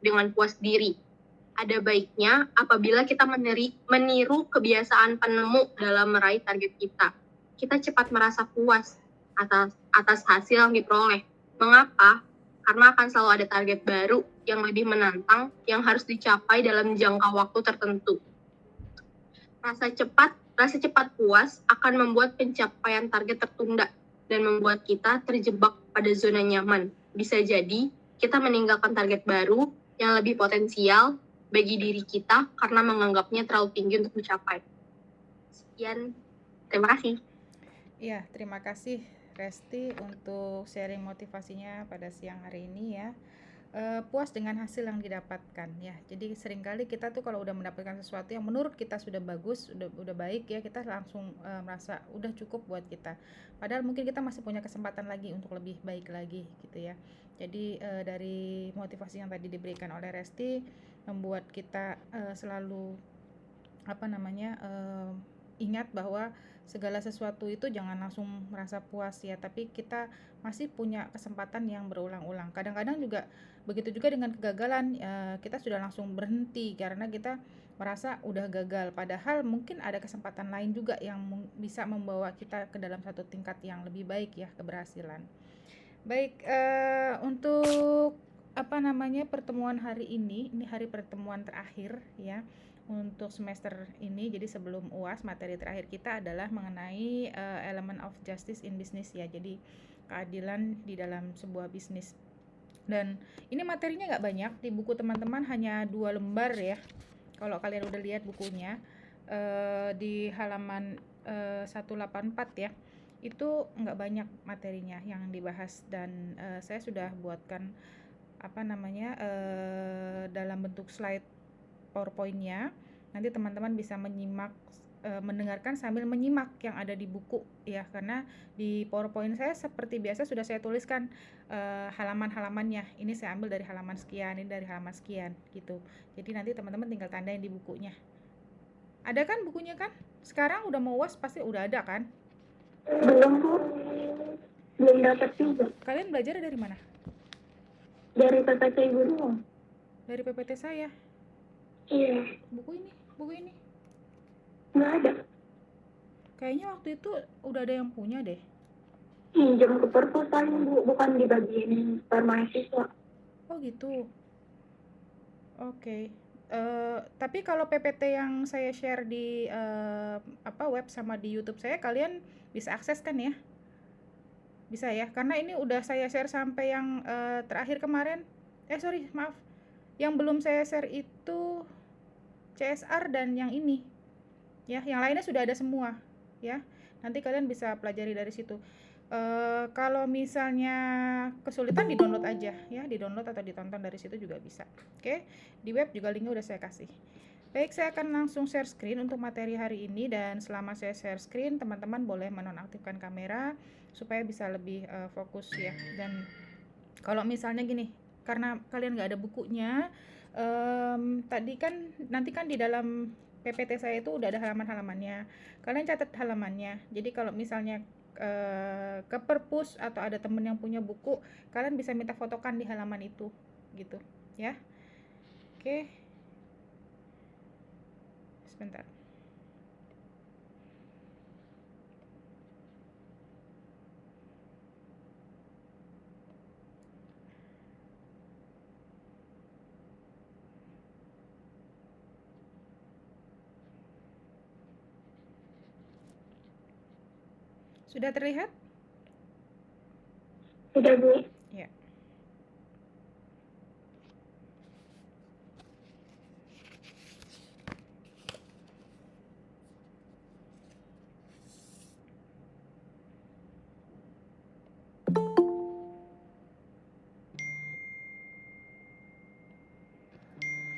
dengan puas diri. Ada baiknya apabila kita meniru kebiasaan penemu dalam meraih target kita. Kita cepat merasa puas atas hasil yang diperoleh. Mengapa? Karena akan selalu ada target baru yang lebih menantang yang harus dicapai dalam jangka waktu tertentu. Rasa cepat puas akan membuat pencapaian target tertunda dan membuat kita terjebak pada zona nyaman. Bisa jadi kita meninggalkan target baru yang lebih potensial bagi diri kita karena menganggapnya terlalu tinggi untuk dicapai. Sekian, terima kasih. Iya, terima kasih Resti untuk sharing motivasinya pada siang hari ini ya. Puas dengan hasil yang didapatkan ya. Jadi seringkali kita tuh kalau udah mendapatkan sesuatu yang menurut kita sudah bagus, udah baik ya, kita langsung merasa udah cukup buat kita. Padahal mungkin kita masih punya kesempatan lagi untuk lebih baik lagi gitu ya. Jadi dari motivasi yang tadi diberikan oleh Resti membuat kita selalu ingat bahwa segala sesuatu itu jangan langsung merasa puas ya, tapi kita masih punya kesempatan yang berulang-ulang. Kadang-kadang juga begitu juga dengan kegagalan, kita sudah langsung berhenti karena kita merasa udah gagal, padahal mungkin ada kesempatan lain juga yang bisa membawa kita ke dalam satu tingkat yang lebih baik ya, keberhasilan. Baik, untuk pertemuan hari ini hari pertemuan terakhir ya untuk semester ini. Jadi sebelum UAS, materi terakhir kita adalah mengenai element of justice in business ya. Jadi keadilan di dalam sebuah bisnis. Dan ini materinya nggak banyak, di buku teman-teman hanya 2 lembar ya. Kalau kalian udah lihat bukunya di halaman 184 ya, itu nggak banyak materinya yang dibahas, dan saya sudah buatkan dalam bentuk slide PowerPoint-nya. Nanti teman-teman bisa mendengarkan sambil menyimak yang ada di buku ya, karena di PowerPoint saya seperti biasa sudah saya tuliskan halaman-halamannya. Ini saya ambil dari halaman sekian, ini dari halaman sekian gitu. Jadi nanti teman-teman tinggal tandain di bukunya. Ada kan bukunya kan? Sekarang udah mau UAS pasti udah ada kan? Belum Bu, belum dapat juga. Kalian belajar dari mana? Dari PPT Ibu doang. Dari PPT saya. Iya. Buku ini. Nggak ada. Kayaknya waktu itu udah ada yang punya deh. Pinjam ke perpustakaan Bu, bukan dibagiin per mahasiswa. Oh gitu. Oke. Tapi kalau PPT yang saya share di web sama di YouTube saya, kalian bisa akses kan ya? Bisa ya, karena ini udah saya share sampai yang terakhir kemarin. Sorry, maaf. Yang belum saya share itu CSR dan yang ini. Ya, yang lainnya sudah ada semua ya. Nanti kalian bisa pelajari dari situ. Kalau misalnya kesulitan, di-download aja ya, di-download atau ditonton dari situ juga bisa. Oke, di web juga linknya udah saya kasih. Baik, saya akan langsung share screen untuk materi hari ini, dan selama saya share screen teman-teman boleh menonaktifkan kamera supaya bisa lebih fokus ya. Dan kalau misalnya gini, karena kalian nggak ada bukunya, tadi kan nanti kan di dalam PPT saya itu udah ada halaman-halamannya. Kalian catat halamannya. Jadi kalau misalnya ke perpus atau ada temen yang punya buku, kalian bisa minta fotokan di halaman itu gitu ya. Oke, sebentar. Sudah terlihat? Sudah Bu. Ya.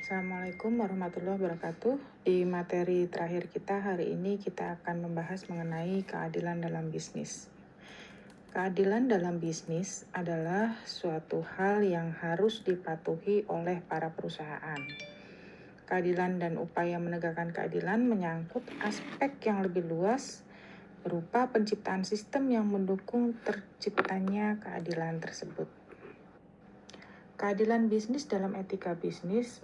Assalamualaikum warahmatullahi wabarakatuh. Di materi terakhir kita hari ini kita akan membahas mengenai keadilan dalam bisnis. Keadilan dalam bisnis adalah suatu hal yang harus dipatuhi oleh para perusahaan. Keadilan dan upaya menegakkan keadilan menyangkut aspek yang lebih luas berupa penciptaan sistem yang mendukung terciptanya keadilan tersebut. Keadilan bisnis dalam etika bisnis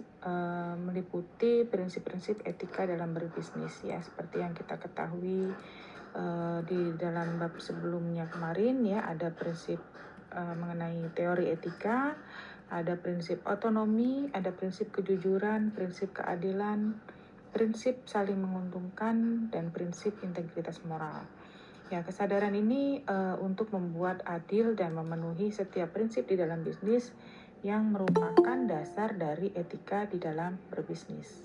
meliputi prinsip-prinsip etika dalam berbisnis ya, seperti yang kita ketahui di dalam bab sebelumnya kemarin ya, ada prinsip mengenai teori etika, ada prinsip otonomi, ada prinsip kejujuran, prinsip keadilan, prinsip saling menguntungkan, dan prinsip integritas moral. Ya, kesadaran ini untuk membuat adil dan memenuhi setiap prinsip di dalam bisnis yang merupakan dasar dari etika di dalam berbisnis.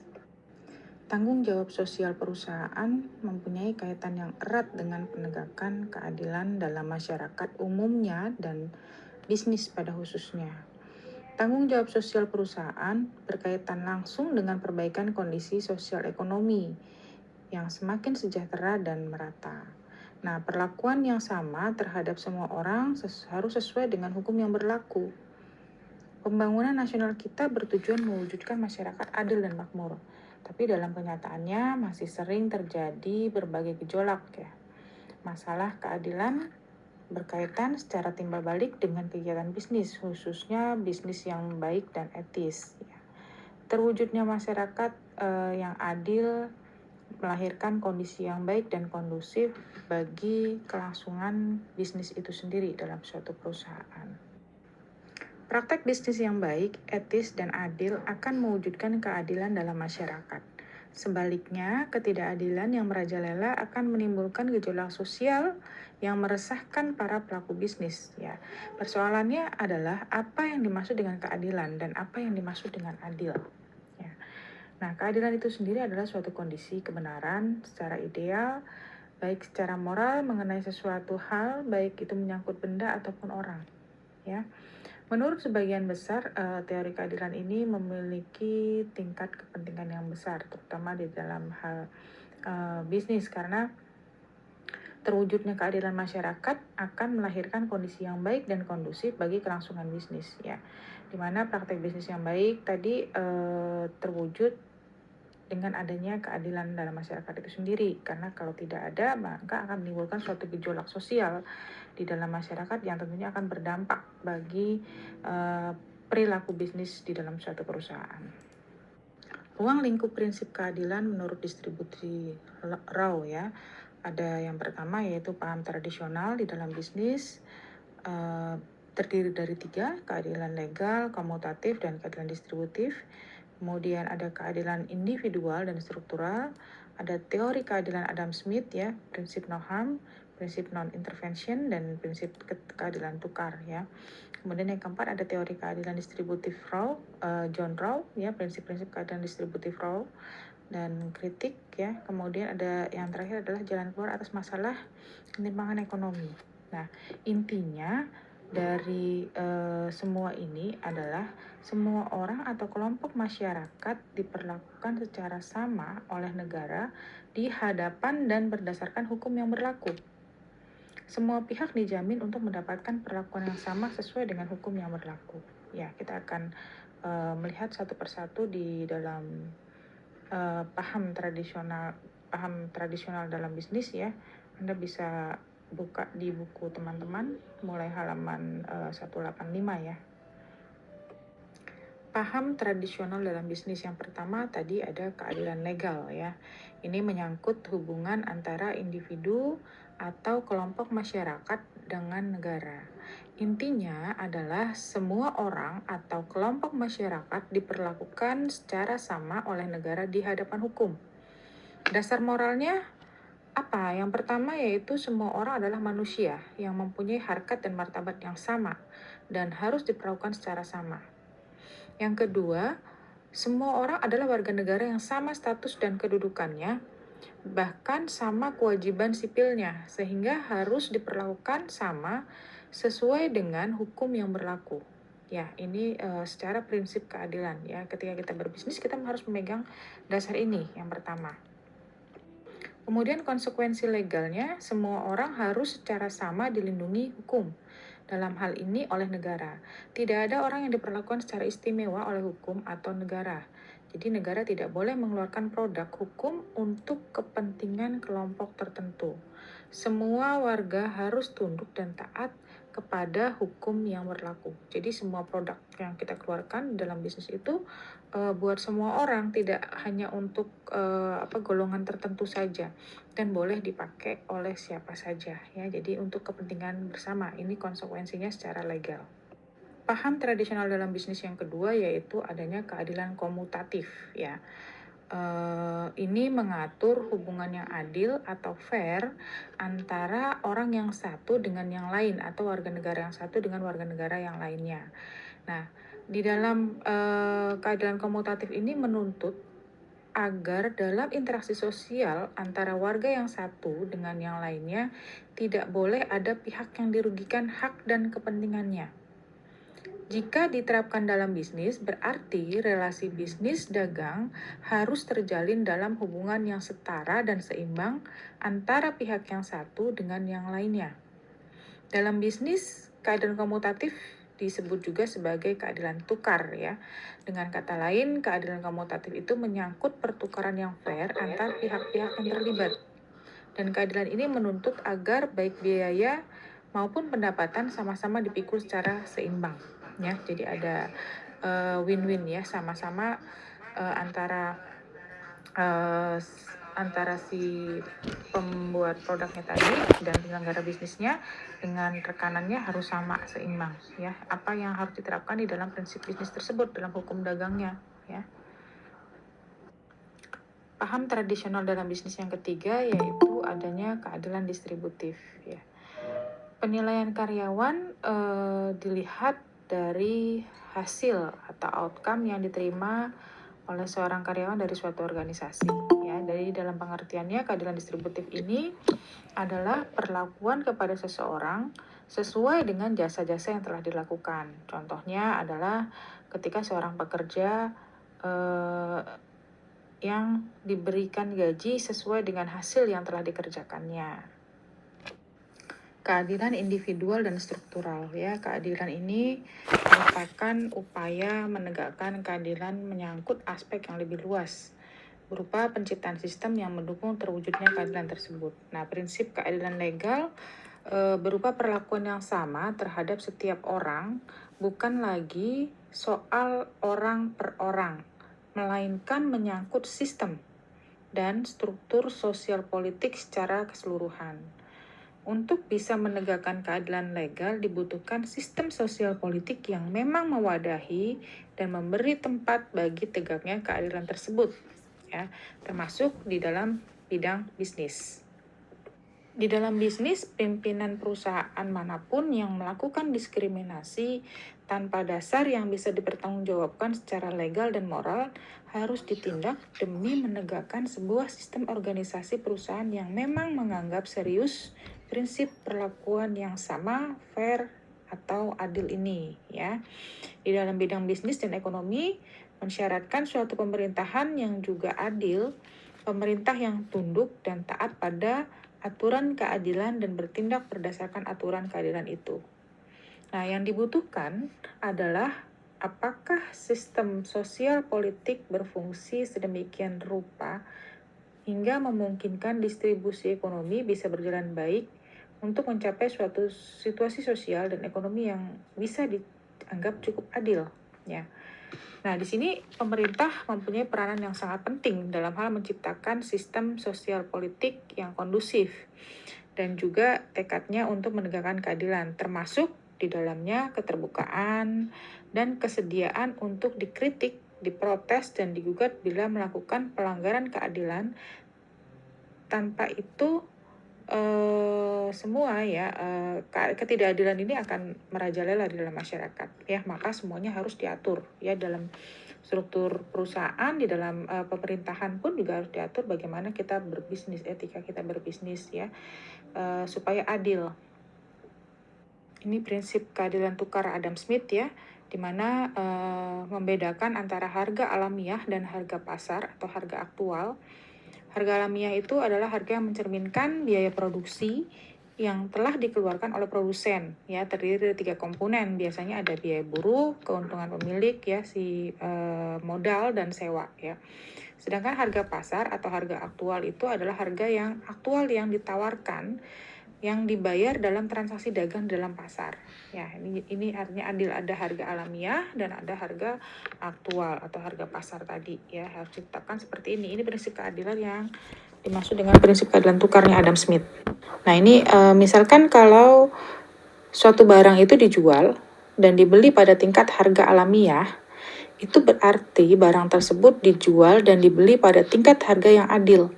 Tanggung jawab sosial perusahaan mempunyai kaitan yang erat dengan penegakan keadilan dalam masyarakat umumnya dan bisnis pada khususnya. Tanggung jawab sosial perusahaan berkaitan langsung dengan perbaikan kondisi sosial ekonomi yang semakin sejahtera dan merata. Nah, perlakuan yang sama terhadap semua orang harus sesuai dengan hukum yang berlaku. Pembangunan nasional kita bertujuan mewujudkan masyarakat adil dan makmur. Tapi dalam kenyataannya masih sering terjadi berbagai gejolak ya. Masalah keadilan berkaitan secara timbal balik dengan kegiatan bisnis, khususnya bisnis yang baik dan etis. Ya. Terwujudnya masyarakat yang adil melahirkan kondisi yang baik dan kondusif bagi kelangsungan bisnis itu sendiri dalam suatu perusahaan. Praktek bisnis yang baik, etis, dan adil akan mewujudkan keadilan dalam masyarakat. Sebaliknya, ketidakadilan yang merajalela akan menimbulkan gejolak sosial yang meresahkan para pelaku bisnis. Ya, persoalannya adalah apa yang dimaksud dengan keadilan dan apa yang dimaksud dengan adil. Ya. Nah, keadilan itu sendiri adalah suatu kondisi kebenaran secara ideal, baik secara moral mengenai sesuatu hal, baik itu menyangkut benda ataupun orang. Ya. Menurut sebagian besar, teori keadilan ini memiliki tingkat kepentingan yang besar, terutama di dalam hal bisnis, karena terwujudnya keadilan masyarakat akan melahirkan kondisi yang baik dan kondusif bagi kelangsungan bisnis, ya. Dimana praktek bisnis yang baik tadi terwujud dengan adanya keadilan dalam masyarakat itu sendiri, karena kalau tidak ada maka akan menimbulkan suatu gejolak sosial di dalam masyarakat yang tentunya akan berdampak bagi perilaku bisnis di dalam suatu perusahaan. Ruang lingkup prinsip keadilan menurut distribusi Rao ya, ada yang pertama yaitu paham tradisional di dalam bisnis, terdiri dari 3, keadilan legal, komutatif, dan keadilan distributif. Kemudian ada keadilan individual dan struktural, ada teori keadilan Adam Smith ya, prinsip no harm, prinsip non-intervention, dan prinsip keadilan tukar ya. Kemudian yang keempat ada teori keadilan distributif Rao, John Rao ya, prinsip-prinsip keadilan distributif Rao dan kritik ya. Kemudian ada yang terakhir adalah jalan keluar atas masalah ketimpangan ekonomi. Nah, intinya dari semua ini adalah semua orang atau kelompok masyarakat diperlakukan secara sama oleh negara di hadapan dan berdasarkan hukum yang berlaku. Semua pihak dijamin untuk mendapatkan perlakuan yang sama sesuai dengan hukum yang berlaku. Ya, kita akan melihat satu persatu di dalam paham tradisional dalam bisnis ya. Anda bisa buka di buku teman-teman mulai halaman 185 ya. Paham tradisional dalam bisnis yang pertama tadi ada keadilan legal ya. Ini menyangkut hubungan antara individu atau kelompok masyarakat dengan negara. Intinya adalah semua orang atau kelompok masyarakat diperlakukan secara sama oleh negara di hadapan hukum. Dasar moralnya apa? Yang pertama yaitu semua orang adalah manusia yang mempunyai harkat dan martabat yang sama dan harus diperlakukan secara sama. Yang kedua, semua orang adalah warga negara yang sama status dan kedudukannya, bahkan sama kewajiban sipilnya, sehingga harus diperlakukan sama sesuai dengan hukum yang berlaku. Ya, ini secara prinsip keadilan ya. Ketika kita berbisnis, kita harus memegang dasar ini yang pertama. Kemudian konsekuensi legalnya, semua orang harus secara sama dilindungi hukum. Dalam hal ini oleh negara. Tidak ada orang yang diperlakukan secara istimewa oleh hukum atau negara. Jadi negara tidak boleh mengeluarkan produk hukum untuk kepentingan kelompok tertentu. Semua warga harus tunduk dan taat kepada hukum yang berlaku. Jadi semua produk yang kita keluarkan dalam bisnis itu buat semua orang, tidak hanya untuk golongan tertentu saja, dan boleh dipakai oleh siapa saja ya. Jadi untuk kepentingan bersama, ini konsekuensinya secara legal. Paham tradisional dalam bisnis yang kedua yaitu adanya keadilan komutatif ya. Ini mengatur hubungan yang adil atau fair antara orang yang satu dengan yang lain atau warga negara yang satu dengan warga negara yang lainnya. Nah, di dalam keadilan komutatif ini menuntut agar dalam interaksi sosial antara warga yang satu dengan yang lainnya tidak boleh ada pihak yang dirugikan hak dan kepentingannya. Jika diterapkan dalam bisnis, berarti relasi bisnis dagang harus terjalin dalam hubungan yang setara dan seimbang antara pihak yang satu dengan yang lainnya. Dalam bisnis, keadilan komutatif disebut juga sebagai keadilan tukar ya. Dengan kata lain, keadilan komutatif itu menyangkut pertukaran yang fair antar pihak-pihak yang terlibat. Dan keadilan ini menuntut agar baik biaya maupun pendapatan sama-sama dipikul secara seimbang. Ya, jadi ada win-win ya, sama-sama antara si pembuat produknya tadi dan penyelenggara bisnisnya dengan rekanannya harus sama, seimbang ya. Apa yang harus diterapkan di dalam prinsip bisnis tersebut dalam hukum dagangnya ya. Paham tradisional dalam bisnis yang ketiga yaitu adanya keadilan distributif ya. Penilaian karyawan dilihat dari hasil atau outcome yang diterima oleh seorang karyawan dari suatu organisasi ya. Dari dalam pengertiannya, keadilan distributif ini adalah perlakuan kepada seseorang sesuai dengan jasa-jasa yang telah dilakukan. Contohnya adalah ketika seorang pekerja yang diberikan gaji sesuai dengan hasil yang telah dikerjakannya. Keadilan individual dan struktural ya. Keadilan ini merupakan upaya menegakkan keadilan menyangkut aspek yang lebih luas berupa penciptaan sistem yang mendukung terwujudnya keadilan tersebut. Nah, prinsip keadilan legal berupa perlakuan yang sama terhadap setiap orang, bukan lagi soal orang per orang, melainkan menyangkut sistem dan struktur sosial politik secara keseluruhan. Untuk bisa menegakkan keadilan legal dibutuhkan sistem sosial politik yang memang mewadahi dan memberi tempat bagi tegaknya keadilan tersebut, ya, termasuk di dalam bidang bisnis. Di dalam bisnis, pimpinan perusahaan manapun yang melakukan diskriminasi tanpa dasar yang bisa dipertanggungjawabkan secara legal dan moral harus ditindak demi menegakkan sebuah sistem organisasi perusahaan yang memang menganggap serius prinsip perlakuan yang sama, fair, atau adil ini ya. Di dalam bidang bisnis dan ekonomi mensyaratkan suatu pemerintahan yang juga adil, pemerintah yang tunduk dan taat pada aturan keadilan dan bertindak berdasarkan aturan keadilan itu. Nah, yang dibutuhkan adalah apakah sistem sosial politik berfungsi sedemikian rupa hingga memungkinkan distribusi ekonomi bisa berjalan baik untuk mencapai suatu situasi sosial dan ekonomi yang bisa dianggap cukup adil ya. Nah, di sini pemerintah mempunyai peranan yang sangat penting dalam hal menciptakan sistem sosial politik yang kondusif dan juga tekadnya untuk menegakkan keadilan, termasuk di dalamnya keterbukaan dan kesediaan untuk dikritik, diprotes, dan digugat bila melakukan pelanggaran keadilan. Tanpa itu semua ya ketidakadilan ini akan merajalela di dalam masyarakat ya. Maka semuanya harus diatur ya dalam struktur perusahaan, di dalam pemerintahan pun juga harus diatur bagaimana kita berbisnis, etika kita berbisnis ya, supaya adil. Ini prinsip keadilan tukar Adam Smith ya, di mana membedakan antara harga alamiah dan harga pasar atau harga aktual. Harga alamiah itu adalah harga yang mencerminkan biaya produksi yang telah dikeluarkan oleh produsen ya, terdiri dari 3 komponen. Biasanya ada biaya buruh, keuntungan pemilik ya, modal dan sewa ya. Sedangkan harga pasar atau harga aktual itu adalah harga yang aktual yang ditawarkan yang dibayar dalam transaksi dagang dalam pasar. Ya, ini artinya adil, ada harga alamiah dan ada harga aktual atau harga pasar tadi ya, harus ditetapkan seperti ini. Ini prinsip keadilan yang dimaksud dengan prinsip keadilan tukarnya Adam Smith. Nah, ini misalkan kalau suatu barang itu dijual dan dibeli pada tingkat harga alamiah, itu berarti barang tersebut dijual dan dibeli pada tingkat harga yang adil.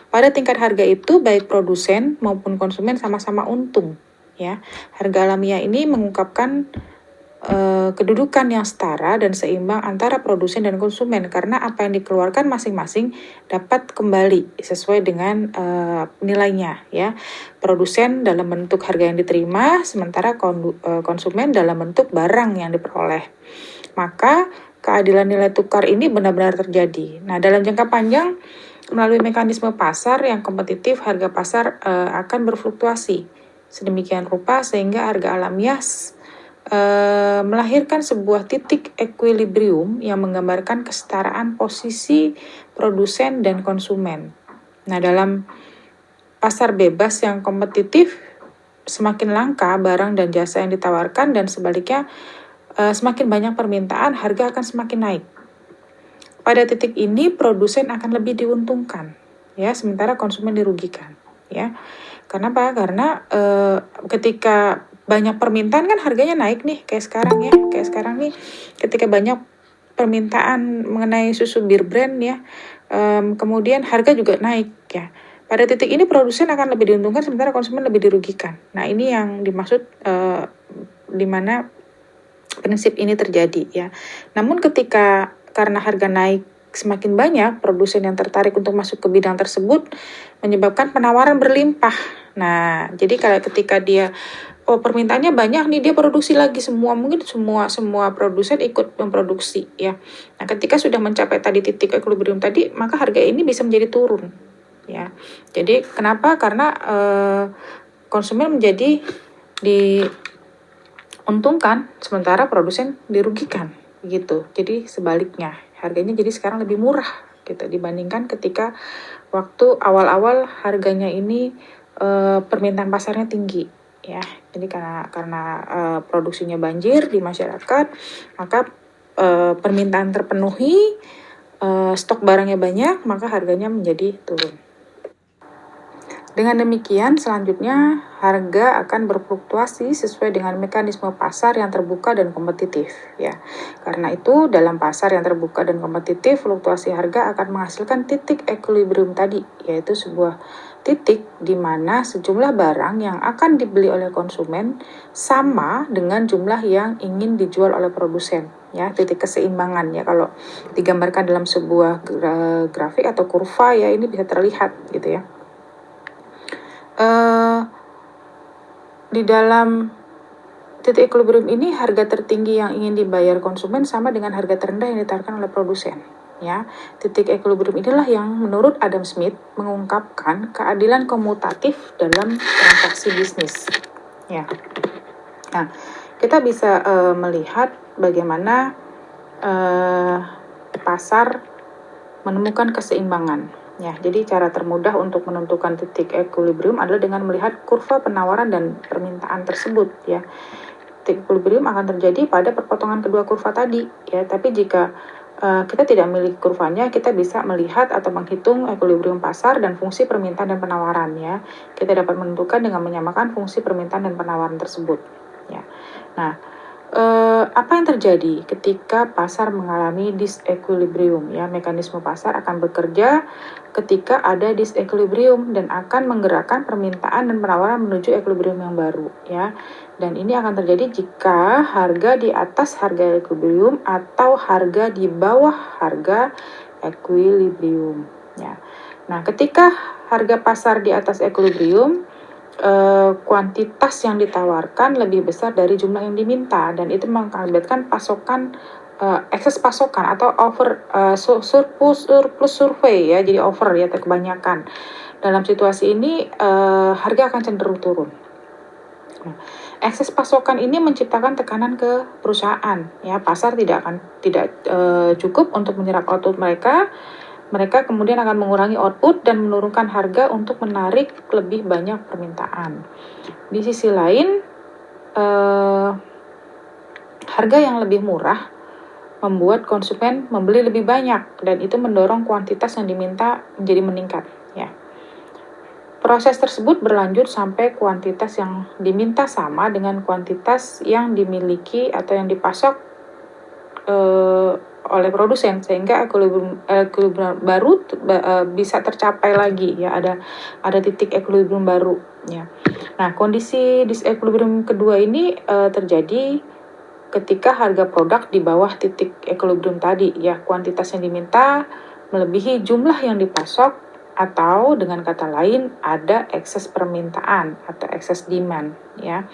Pada tingkat harga itu baik produsen maupun konsumen sama-sama untung. Ya, harga alamiah ini mengungkapkan kedudukan yang setara dan seimbang antara produsen dan konsumen karena apa yang dikeluarkan masing-masing dapat kembali sesuai dengan nilainya. Ya, produsen dalam bentuk harga yang diterima, sementara konsumen dalam bentuk barang yang diperoleh. Maka keadilan nilai tukar ini benar-benar terjadi. Nah, dalam jangka panjang melalui mekanisme pasar yang kompetitif, harga pasar akan berfluktuasi sedemikian rupa sehingga harga alamiah melahirkan sebuah titik equilibrium yang menggambarkan kesetaraan posisi produsen dan konsumen. Nah, dalam pasar bebas yang kompetitif, semakin langka barang dan jasa yang ditawarkan dan sebaliknya semakin banyak permintaan, harga akan semakin naik. Pada titik ini produsen akan lebih diuntungkan, ya, sementara konsumen dirugikan, ya. Kenapa? Karena ketika banyak permintaan kan harganya naik nih, kayak sekarang ya, nih, ketika banyak permintaan mengenai susu Bir Brand ya, kemudian harga juga naik ya. Pada titik ini produsen akan lebih diuntungkan, sementara konsumen lebih dirugikan. Nah, ini yang dimaksud di mana prinsip ini terjadi ya. Namun ketika karena harga naik semakin banyak, produsen yang tertarik untuk masuk ke bidang tersebut menyebabkan penawaran berlimpah. Nah, jadi kalau ketika dia permintaannya banyak nih, dia produksi lagi mungkin semua produsen ikut memproduksi ya. Nah, ketika sudah mencapai tadi titik equilibrium tadi, maka harga ini bisa menjadi turun ya. Jadi kenapa? Karena konsumen menjadi diuntungkan sementara produsen dirugikan gitu. Jadi sebaliknya, harganya jadi sekarang lebih murah gitu dibandingkan ketika waktu awal-awal harganya ini permintaan pasarnya tinggi ya. Jadi karena produksinya banjir di masyarakat, maka permintaan terpenuhi, stok barangnya banyak, maka harganya menjadi turun. Dengan demikian, selanjutnya harga akan berfluktuasi sesuai dengan mekanisme pasar yang terbuka dan kompetitif ya. Karena itu, dalam pasar yang terbuka dan kompetitif, fluktuasi harga akan menghasilkan titik equilibrium tadi, yaitu sebuah titik di mana sejumlah barang yang akan dibeli oleh konsumen sama dengan jumlah yang ingin dijual oleh produsen ya, titik keseimbangan ya. Kalau digambarkan dalam sebuah grafik atau kurva ya, ini bisa terlihat gitu ya. Di dalam titik equilibrium ini, harga tertinggi yang ingin dibayar konsumen sama dengan harga terendah yang ditawarkan oleh produsen. Ya, titik equilibrium inilah yang menurut Adam Smith mengungkapkan keadilan komutatif dalam transaksi bisnis. Ya, nah kita bisa melihat bagaimana pasar menemukan keseimbangan. Ya, jadi cara termudah untuk menentukan titik equilibrium adalah dengan melihat kurva penawaran dan permintaan tersebut ya. Titik equilibrium akan terjadi pada perpotongan kedua kurva tadi ya. Tapi jika kita tidak memiliki kurvanya, kita bisa melihat atau menghitung equilibrium pasar dan fungsi permintaan dan penawaran ya. Kita dapat menentukan dengan menyamakan fungsi permintaan dan penawaran tersebut ya. Nah, apa yang terjadi ketika pasar mengalami disequilibrium ya? Mekanisme pasar akan bekerja ketika ada disequilibrium dan akan menggerakkan permintaan dan penawaran menuju equilibrium yang baru ya. Dan ini akan terjadi jika harga di atas harga equilibrium atau harga di bawah harga equilibrium ya. Nah, ketika harga pasar di atas equilibrium, kuantitas yang ditawarkan lebih besar dari jumlah yang diminta dan itu mengakibatkan pasokan ekses pasokan atau over surplus survei ya, jadi over ya, kebanyakan. Dalam situasi ini harga akan cenderung turun. Nah, ekses pasokan ini menciptakan tekanan ke perusahaan ya, pasar tidak cukup untuk menyerap output mereka Mereka kemudian akan mengurangi output dan menurunkan harga untuk menarik lebih banyak permintaan. Di sisi lain, harga yang lebih murah membuat konsumen membeli lebih banyak dan itu mendorong kuantitas yang diminta menjadi meningkat, ya. Proses tersebut berlanjut sampai kuantitas yang diminta sama dengan kuantitas yang dimiliki atau yang dipasok oleh produsen, sehingga equilibrium baru bisa tercapai lagi, ya. Ada titik equilibrium baru, ya. Nah, kondisi disequilibrium kedua ini terjadi ketika harga produk di bawah titik equilibrium tadi, ya, kuantitas yang diminta melebihi jumlah yang dipasok, atau dengan kata lain ada ekses permintaan atau ekses demand, ya.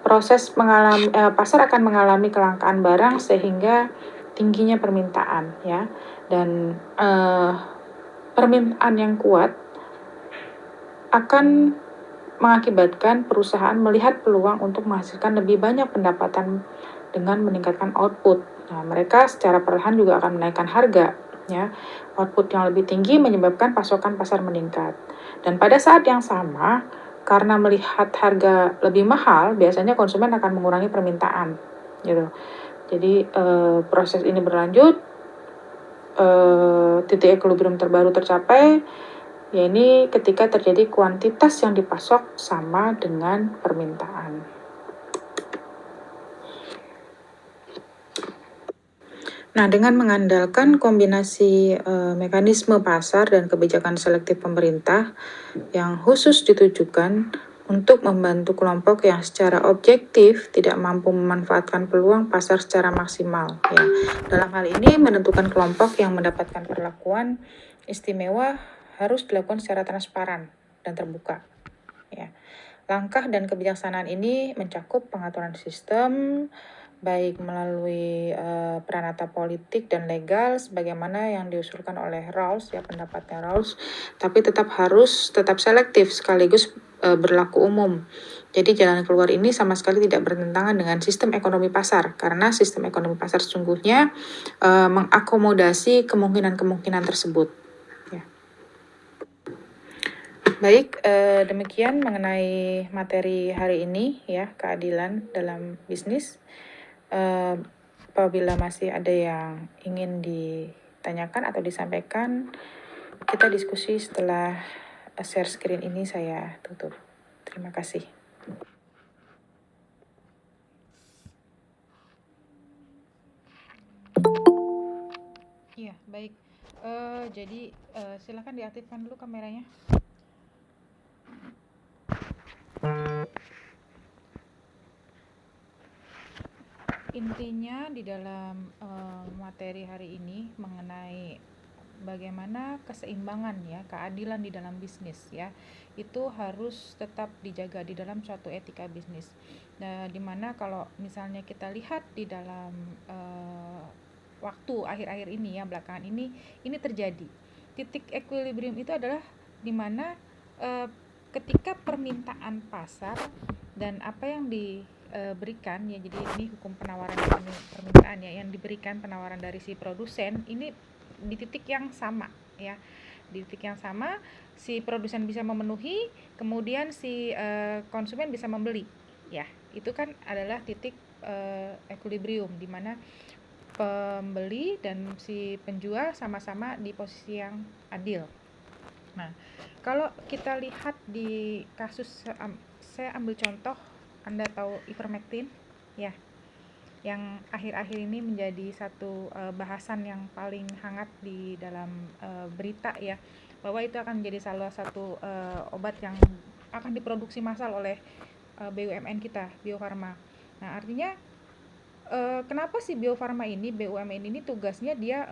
Pasar akan mengalami kelangkaan barang sehingga tingginya permintaan, ya, dan permintaan yang kuat akan mengakibatkan perusahaan melihat peluang untuk menghasilkan lebih banyak pendapatan dengan meningkatkan output. Nah, mereka secara perlahan juga akan menaikkan harga, ya. Output yang lebih tinggi menyebabkan pasokan pasar meningkat. Dan pada saat yang sama, karena melihat harga lebih mahal, biasanya konsumen akan mengurangi permintaan, gitu. Jadi proses ini berlanjut, titik equilibrium terbaru tercapai, yaitu ketika terjadi kuantitas yang dipasok sama dengan permintaan. Nah, dengan mengandalkan kombinasi mekanisme pasar dan kebijakan selektif pemerintah yang khusus ditujukan untuk membantu kelompok yang secara objektif tidak mampu memanfaatkan peluang pasar secara maksimal, ya. Dalam hal ini, menentukan kelompok yang mendapatkan perlakuan istimewa harus dilakukan secara transparan dan terbuka, ya. Langkah dan kebijaksanaan ini mencakup pengaturan sistem, baik melalui peranata politik dan legal sebagaimana yang diusulkan oleh Rawls, ya, pendapatnya Rawls, tapi harus tetap selektif sekaligus berlaku umum. Jadi jalan keluar ini sama sekali tidak bertentangan dengan sistem ekonomi pasar, karena sistem ekonomi pasar sesungguhnya mengakomodasi kemungkinan-kemungkinan tersebut, ya. Baik, demikian mengenai materi hari ini, ya, keadilan dalam bisnis. Apabila masih ada yang ingin ditanyakan atau disampaikan, kita diskusi setelah share screen ini saya tutup. Terima kasih. Iya, baik. Jadi silakan diaktifkan dulu kameranya. Intinya di dalam materi hari ini mengenai bagaimana keseimbangan, ya, keadilan di dalam bisnis, ya, itu harus tetap dijaga di dalam suatu etika bisnis. Nah, dimana kalau misalnya kita lihat di dalam waktu akhir-akhir ini, ya, belakangan ini terjadi. Titik equilibrium itu adalah dimana ketika permintaan pasar dan apa yang diberikan, ya, jadi ini hukum penawaran dan permintaan, ya, yang diberikan penawaran dari si produsen ini di titik yang sama, ya. Di titik yang sama si produsen bisa memenuhi, kemudian si konsumen bisa membeli, ya. Itu kan adalah titik equilibrium di mana pembeli dan si penjual sama-sama di posisi yang adil. Nah, kalau kita lihat di kasus, saya ambil contoh, Anda tahu ivermectin, ya, yang akhir-akhir ini menjadi satu bahasan yang paling hangat di dalam berita, ya, bahwa itu akan menjadi salah satu obat yang akan diproduksi massal oleh BUMN kita, Bio Farma. Nah, artinya kenapa sih Bio Farma ini, BUMN ini tugasnya dia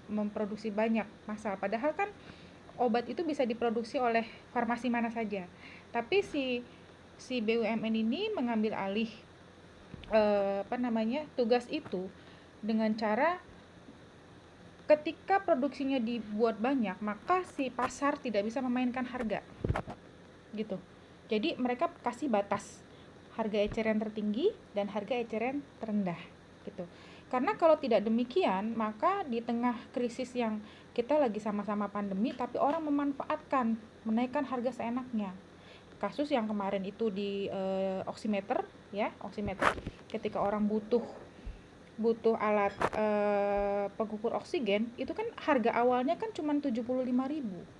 memproduksi banyak massal, padahal kan obat itu bisa diproduksi oleh farmasi mana saja. Tapi si BUMN ini mengambil alih tugas itu dengan cara ketika produksinya dibuat banyak, maka si pasar tidak bisa memainkan harga, gitu. Jadi mereka kasih batas harga eceran tertinggi dan harga eceran terendah, gitu. Karena kalau tidak demikian, maka di tengah krisis yang kita lagi sama-sama pandemi, tapi orang memanfaatkan, menaikkan harga seenaknya. Kasus yang kemarin itu di oximeter, ya, oximeter. Ketika orang butuh alat pengukur oksigen, itu kan harga awalnya kan cuma 75.000,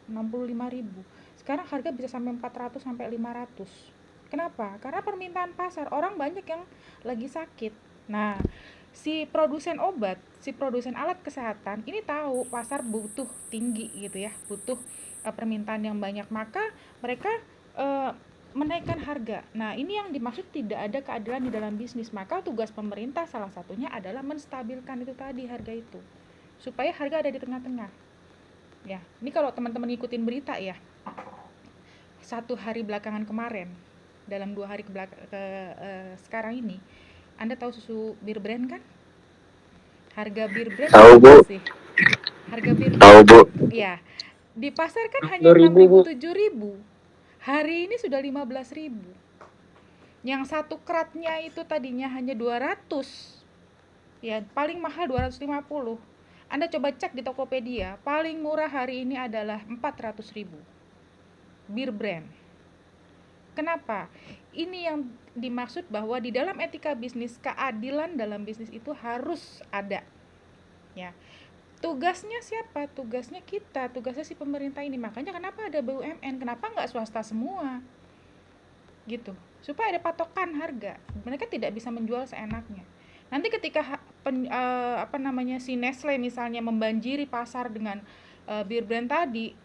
65.000. Sekarang harga bisa sampai 400 sampai 500. Kenapa? Karena permintaan pasar, orang banyak yang lagi sakit. Nah, si produsen obat, si produsen alat kesehatan ini tahu pasar butuh tinggi gitu ya, butuh permintaan yang banyak, maka mereka menaikkan harga. Nah, ini yang dimaksud tidak ada keadilan di dalam bisnis. Maka tugas pemerintah salah satunya adalah menstabilkan itu tadi, harga itu, supaya harga ada di tengah-tengah. Ya, ini kalau teman-teman ngikutin berita ya, 1 hari belakangan kemarin, dalam 2 hari sekarang ini, Anda tahu susu Bir Brand kan? Harga Bir Brand Tahu, Bu. berapa sih? Harga Bir Tahu, Brand, Bu. ya, di pasar kan hanya 6.000, 7.000. Hari ini sudah 15.000. Yang satu kratnya itu tadinya hanya 200. Ya, paling mahal 250. Anda coba cek di Tokopedia, paling murah hari ini adalah 400.000. Bir Brand. Kenapa? Ini yang dimaksud bahwa di dalam etika bisnis, keadilan dalam bisnis itu harus ada. Ya. Tugasnya siapa? Tugasnya kita, tugasnya si pemerintah ini. Makanya kenapa ada BUMN? Kenapa nggak swasta semua? Gitu. Supaya ada patokan harga. Mereka tidak bisa menjual seenaknya. Nanti ketika si Nestle misalnya membanjiri pasar dengan Bir Brand tadi,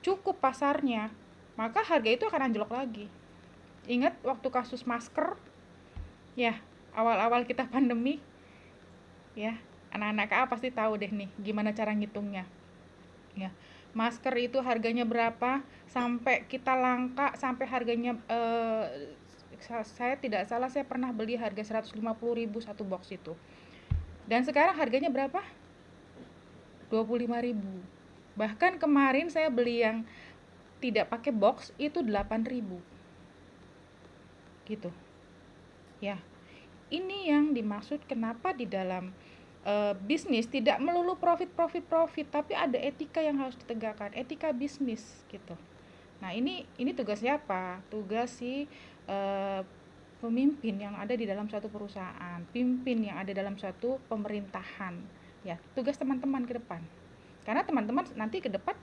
cukup pasarnya, maka harga itu akan anjlok lagi. Ingat waktu kasus masker, ya, awal-awal kita pandemi, ya, anak-anak KA pasti tahu deh nih gimana cara ngitungnya. Ya, masker itu harganya berapa sampai kita langka, sampai harganya saya tidak salah, saya pernah beli harga 150.000 satu box itu. Dan sekarang harganya berapa? 25.000. Bahkan kemarin saya beli yang tidak pakai box itu 8.000. Gitu. Ya. Ini yang dimaksud kenapa di dalam bisnis tidak melulu profit, tapi ada etika yang harus ditegakkan, etika bisnis gitu. Nah, ini tugas siapa? Tugas si pemimpin yang ada di dalam suatu perusahaan, pimpin yang ada dalam suatu pemerintahan. Ya, tugas teman-teman ke depan. Karena teman-teman nanti ke depan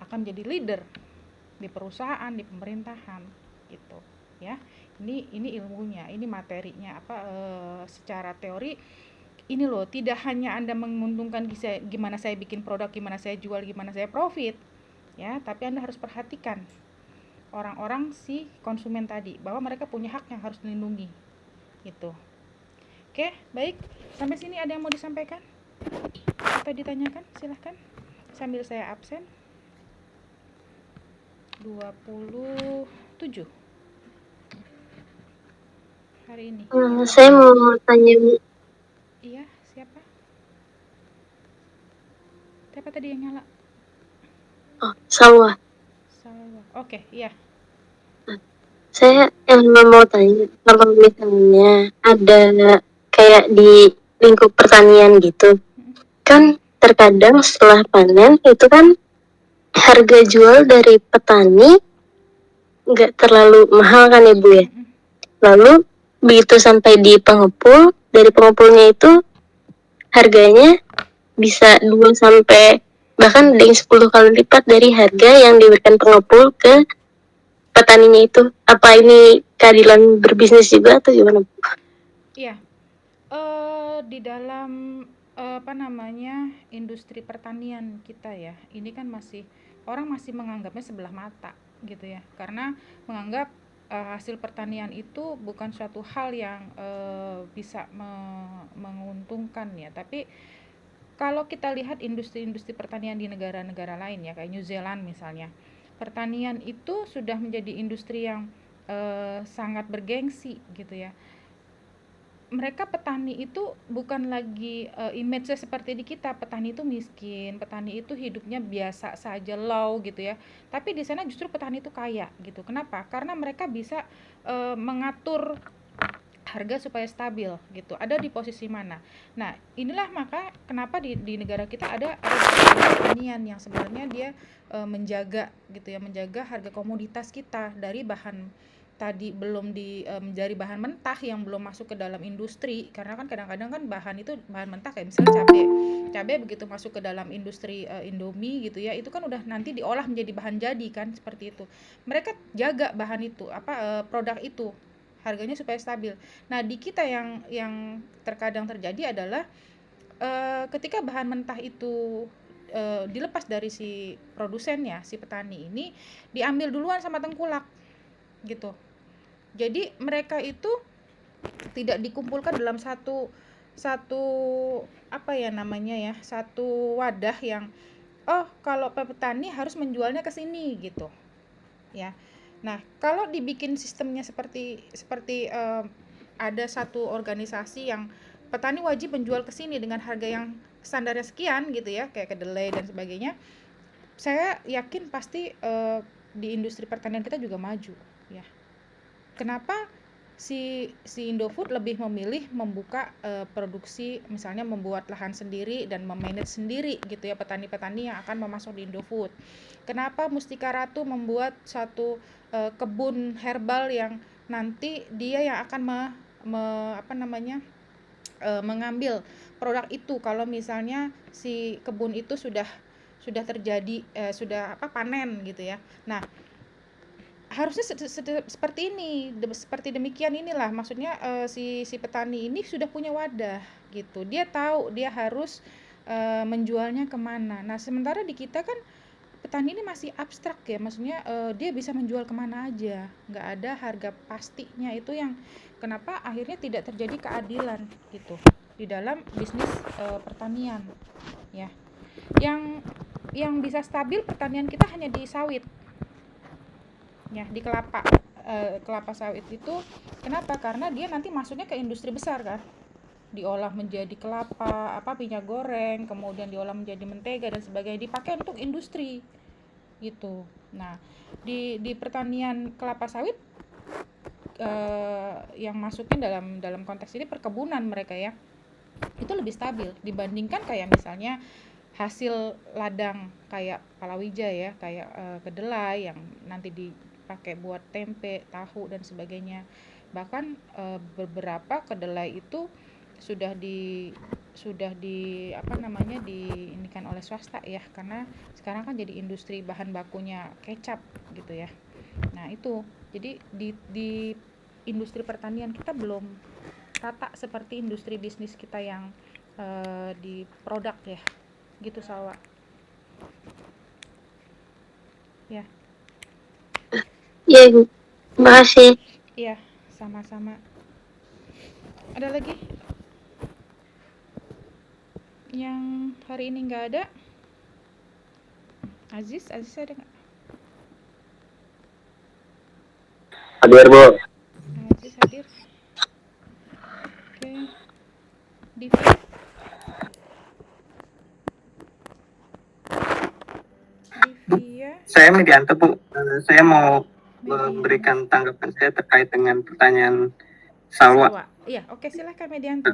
akan jadi leader di perusahaan, di pemerintahan gitu, ya. Ini ilmunya, ini materinya secara teori. Ini loh, tidak hanya Anda menguntungkan gimana saya bikin produk, gimana saya jual, gimana saya profit, ya, tapi Anda harus perhatikan orang-orang si konsumen tadi, bahwa mereka punya hak yang harus dilindungi gitu. Oke, baik, sampai sini ada yang mau disampaikan atau ditanyakan? Silahkan, sambil saya absen. 27 hari ini. Saya mau tanya, Bu. Iya, siapa? Siapa tadi yang nyala? Oh, Salwa. Oke, iya. Saya mau tanya, kalau misalnya ada kayak di lingkup pertanian gitu, kan terkadang setelah panen itu kan harga jual dari petani nggak terlalu mahal kan ya, Bu ya? Lalu begitu sampai di pengepul, dari pengepulnya itu harganya bisa 2 sampai bahkan ada yang 10 kali lipat dari harga yang diberikan pengepul ke petaninya itu. Apa ini keadilan berbisnis juga atau gimana? Iya. Di dalam industri pertanian kita ya, ini kan orang masih menganggapnya sebelah mata gitu ya, karena menganggap hasil pertanian itu bukan suatu hal yang bisa menguntungkan ya. Tapi kalau kita lihat industri-industri pertanian di negara-negara lain ya, kayak New Zealand misalnya, pertanian itu sudah menjadi industri yang sangat bergengsi gitu ya. Mereka petani itu bukan lagi image-nya seperti di kita, petani itu miskin, petani itu hidupnya biasa saja, low gitu ya. Tapi di sana justru petani itu kaya gitu. Kenapa? Karena mereka bisa mengatur harga supaya stabil gitu. Ada di posisi mana? Nah, inilah maka kenapa di negara kita ada pertanian yang sebenarnya dia menjaga gitu ya, menjaga harga komoditas kita dari bahan tadi belum dari bahan mentah yang belum masuk ke dalam industri, karena kan kadang-kadang kan bahan itu bahan mentah kayak misalnya cabai begitu masuk ke dalam industri Indomie gitu ya, itu kan udah nanti diolah menjadi bahan jadi kan, seperti itu. Mereka jaga bahan itu produk itu harganya supaya stabil. Nah, di kita yang terkadang terjadi adalah ketika bahan mentah itu dilepas dari si produsennya, si petani ini diambil duluan sama tengkulak gitu. Jadi mereka itu tidak dikumpulkan dalam satu satu apa ya namanya ya, satu wadah yang kalau petani harus menjualnya ke sini gitu ya. Nah, kalau dibikin sistemnya seperti ada satu organisasi yang petani wajib menjual ke sini dengan harga yang standarnya sekian gitu ya, kayak kedelai dan sebagainya, saya yakin pasti di industri pertanian kita juga maju ya. Kenapa si Indofood lebih memilih membuka produksi, misalnya membuat lahan sendiri dan memanage sendiri gitu ya petani-petani yang akan memasok di Indofood. Kenapa Mustika Ratu membuat satu kebun herbal yang nanti dia yang akan mengambil produk itu kalau misalnya si kebun itu sudah terjadi panen gitu ya. Nah, harusnya seperti ini, seperti demikian inilah maksudnya si petani ini sudah punya wadah gitu. Dia tahu dia harus menjualnya kemana. Nah, sementara di kita kan petani ini masih abstrak ya, maksudnya dia bisa menjual kemana aja, nggak ada harga pastinya. Itu yang kenapa akhirnya tidak terjadi keadilan gitu di dalam bisnis pertanian ya. Yang bisa stabil pertanian kita hanya di sawit ya, di kelapa sawit itu. Kenapa? Karena dia nanti masuknya ke industri besar kan, diolah menjadi kelapa, minyak goreng, kemudian diolah menjadi mentega dan sebagainya, dipakai untuk industri gitu. Nah, di pertanian kelapa sawit yang masukin dalam konteks ini perkebunan mereka ya, itu lebih stabil dibandingkan kayak misalnya hasil ladang kayak palawija ya, kayak kedelai yang nanti dipakai buat tempe, tahu dan sebagainya. Bahkan beberapa kedelai itu sudah diinikan oleh swasta ya, karena sekarang kan jadi industri bahan bakunya kecap gitu ya. Nah, itu jadi di industri pertanian kita belum rata seperti industri bisnis kita yang di produk ya gitu, Salwa ya. Iya, terima kasih. Iya, sama-sama. Ada lagi yang hari ini nggak ada? Aziz ada nggak? Hadir, Bu. Aziz hadir. Oke. Divi. Divia. Saya Medianto, Bu. Saya mau Medianto. memberikan tanggapan saya terkait dengan pertanyaan Salwa. Iya, oke, silahkan Medianto.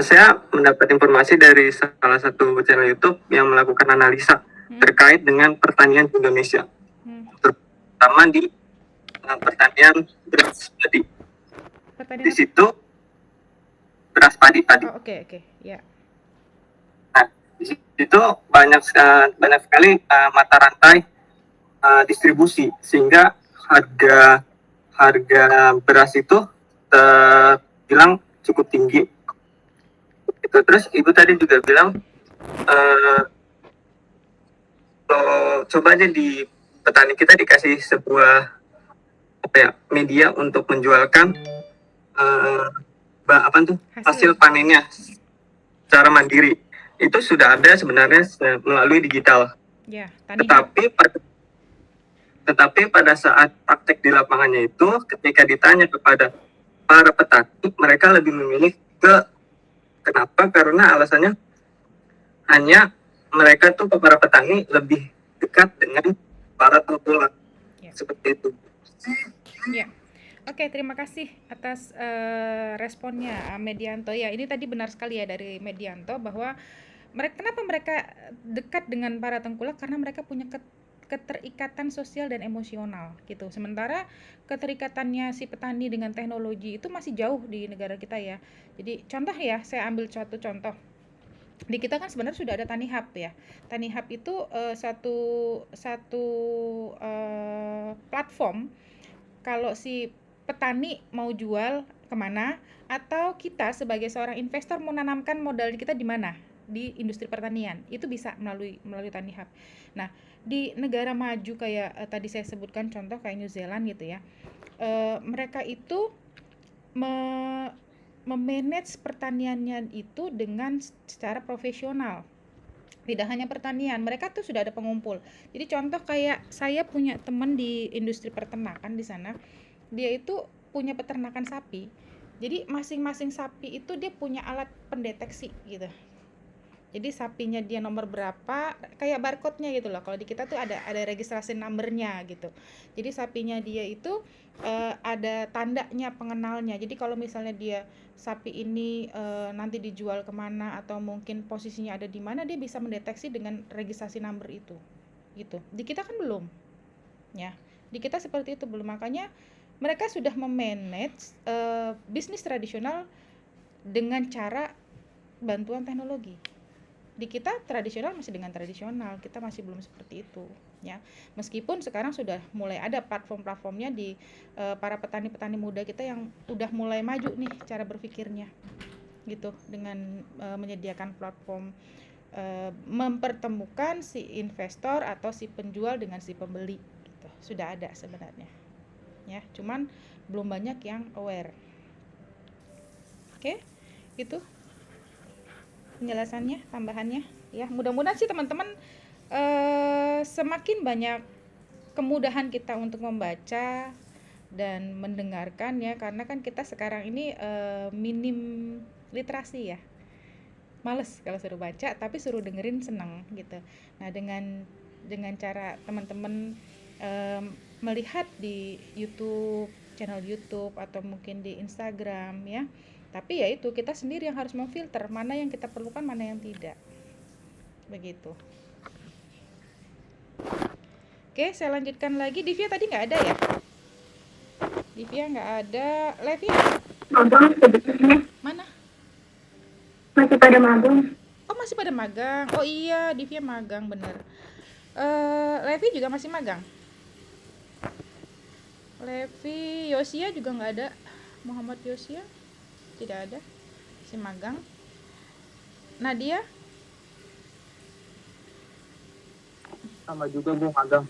Saya mendapat informasi dari salah satu channel YouTube yang melakukan analisa terkait dengan pertanian di Indonesia, terutama di pertanian beras padi. Di situ beras padi tadi. Oke, ya. Nah, di situ banyak sekali mata rantai distribusi, sehingga harga beras itu terbilang cukup tinggi. Terus Ibu tadi juga bilang coba aja di petani kita dikasih sebuah media untuk menjualkan hasil panennya secara mandiri. Itu sudah ada sebenarnya melalui digital. Ya, tetapi pada saat praktek di lapangannya itu, ketika ditanya kepada para petani, mereka lebih memilih kenapa? Karena alasannya hanya mereka tuh para petani lebih dekat dengan para tengkulak. Ya. Seperti itu. Ya. Oke, terima kasih atas responnya Medianto. Ya, ini tadi benar sekali ya dari Medianto bahwa kenapa mereka dekat dengan para tengkulak, karena mereka punya keterikatan sosial dan emosional gitu. Sementara keterikatannya si petani dengan teknologi itu masih jauh di negara kita ya. Jadi contoh ya, saya ambil suatu contoh. Di kita kan sebenarnya sudah ada Tani Hub ya. Tani Hub itu satu platform kalau si petani mau jual kemana, atau kita sebagai seorang investor mau menanamkan modal kita di mana, di industri pertanian, itu bisa melalui Tani Hub. Nah, di negara maju kayak tadi saya sebutkan contoh kayak New Zealand gitu ya, mereka itu memanage pertaniannya itu dengan secara profesional. Tidak hanya pertanian, mereka tuh sudah ada pengumpul. Jadi contoh kayak saya punya teman di industri peternakan di sana, dia itu punya peternakan sapi. Jadi masing-masing sapi itu dia punya alat pendeteksi gitu. Jadi sapinya dia nomor berapa, kayak barcode-nya gitu loh. Kalau di kita tuh ada registrasi number-nya gitu. Jadi sapinya dia itu ada tandanya pengenalnya. Jadi kalau misalnya dia sapi ini nanti dijual kemana atau mungkin posisinya ada di mana, dia bisa mendeteksi dengan registrasi number itu. Gitu. Di kita kan belum. Ya. Di kita seperti itu belum. Makanya mereka sudah memanage bisnis tradisional dengan cara bantuan teknologi. Di kita tradisional masih dengan tradisional, kita masih belum seperti itu ya. Meskipun sekarang sudah mulai ada platform-platformnya di para petani-petani muda kita yang udah mulai maju nih cara berpikirnya gitu, dengan menyediakan platform mempertemukan si investor atau si penjual dengan si pembeli gitu. Sudah ada sebenarnya ya, cuman belum banyak yang aware. Oke, itu penjelasannya, tambahannya ya. Mudah-mudahan sih teman-teman semakin banyak kemudahan kita untuk membaca dan mendengarkan ya, karena kan kita sekarang ini minim literasi ya. Males kalau suruh baca, tapi suruh dengerin seneng gitu. Nah, dengan cara teman-teman melihat di YouTube, channel YouTube atau mungkin di Instagram ya. Tapi ya itu, kita sendiri yang harus memfilter mana yang kita perlukan, mana yang tidak. Begitu. Oke, saya lanjutkan lagi. Divya tadi nggak ada ya? Divya nggak ada. Levi? Magang sebetulnya Mana? masih pada magang. Oh, masih pada magang. Oh iya, Divya magang, bener. Levi juga masih magang. Levi, Yosia juga nggak ada. Muhammad Yosia tidak ada, masih magang. Nadia? Sama juga Bu magang.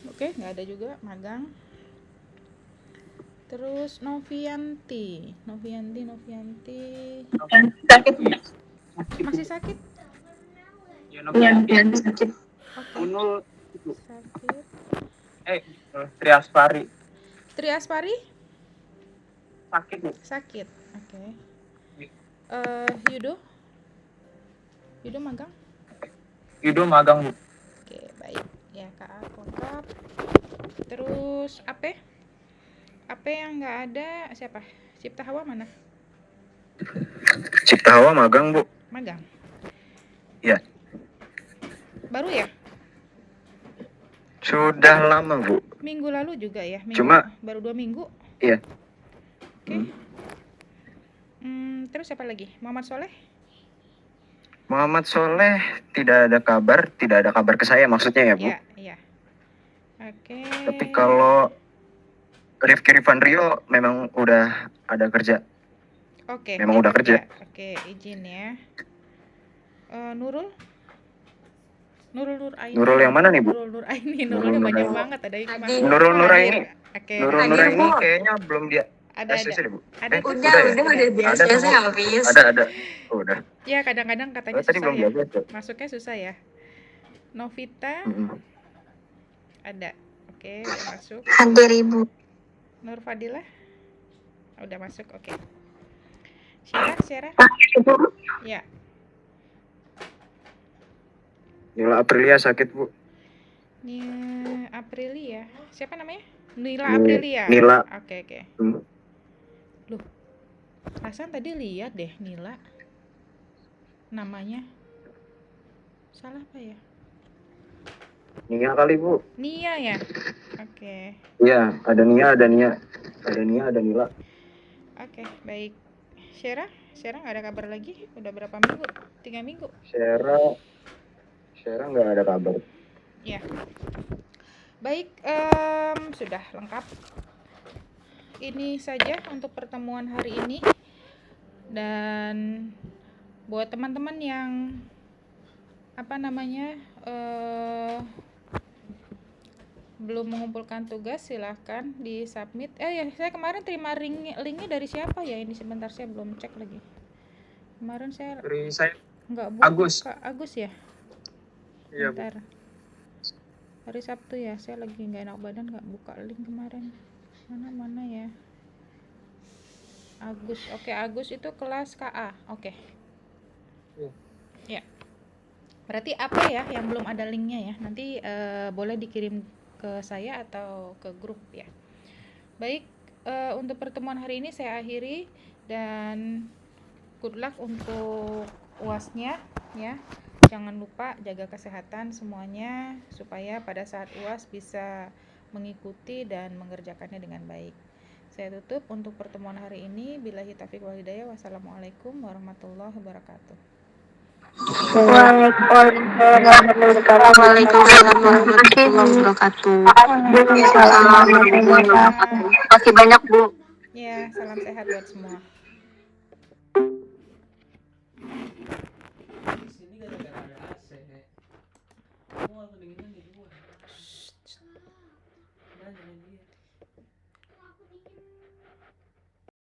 Oke, nggak ada juga magang. Terus Novianti. Sakit. Masih sakit? Yang sakit. Oke. Unul Sakit. Triaspari Tri Aspari? sakit Bu. Sakit. Oke. Yudo? Yudo magang? Yudo magang Bu. Oke, baik. Ya, Kak, lengkap. Terus Ape? Ape yang nggak ada siapa? Cipta Hawa mana? Cipta Hawa magang Bu. Magang. Iya. Baru ya? Sudah lama Bu. Minggu lalu juga ya? Baru 2 minggu? Iya. Oke. Terus siapa lagi? Muhammad Soleh? Muhammad Soleh tidak ada kabar ke saya maksudnya ya Bu. Iya. Oke. Tapi kalau Rifki Rivanrio memang udah ada kerja. Oke. Memang udah kerja. Oke, izin ya. Nurul Nuraini. Nurul yang mana nih Bu? Nurul Nuraini. Nurulnya banyak banget, ada yang kemana? Nurul Nuraini. Oke. Nurul Nuraini kayaknya belum dia Ada. deh Bu. Ada. Udah biasa habis. Ada. Udah. Ya, kadang-kadang katanya Tadi susah belum ya. biasa. Masuknya susah ya. Novita ada. Oke, udah masuk. Hadir Ibu. Nur Fadilah udah masuk. Oke. Syara? Ya. Nila Aprilia sakit Bu. Aprilia. Siapa namanya? Nila Aprilia. Nila. Oke. Hmm. Loh, perasaan tadi lihat deh Nila. Namanya. Salah apa ya? Nia kali Bu. Nia ya? Oke. Iya, ada Nia, ada Nila. Oke, baik. Syera nggak ada kabar lagi? Udah berapa minggu? 3 minggu? Syera nggak ada kabar. Ya. Baik, sudah lengkap. Ini saja untuk pertemuan hari ini. Dan buat teman-teman yang belum mengumpulkan tugas, silahkan di submit. Ya, saya kemarin terima linknya dari siapa ya? Ini sebentar, saya belum cek lagi. Kemarin saya Dari saya nggak Agus. buka. Agus ya? Iya, Bu. Bentar. Hari Sabtu ya, saya lagi nggak enak badan, nggak buka link kemarin. Mana ya? Agus. Oke, Agus itu kelas KA. Oke. Ya. Berarti apa ya yang belum ada linknya ya? Nanti boleh dikirim ke saya atau ke grup ya. Baik, untuk pertemuan hari ini saya akhiri dan good luck untuk UASnya ya. Jangan lupa jaga kesehatan semuanya supaya pada saat UAS bisa mengikuti dan mengerjakannya dengan baik. Saya tutup untuk pertemuan hari ini. Billahi taufiq wal hidayah. Wassalamualaikum warahmatullahi wabarakatuh. Waalaikumsalam warahmatullahi wabarakatuh. Makasih banyak Bu. Ya, salam sehat buat semua.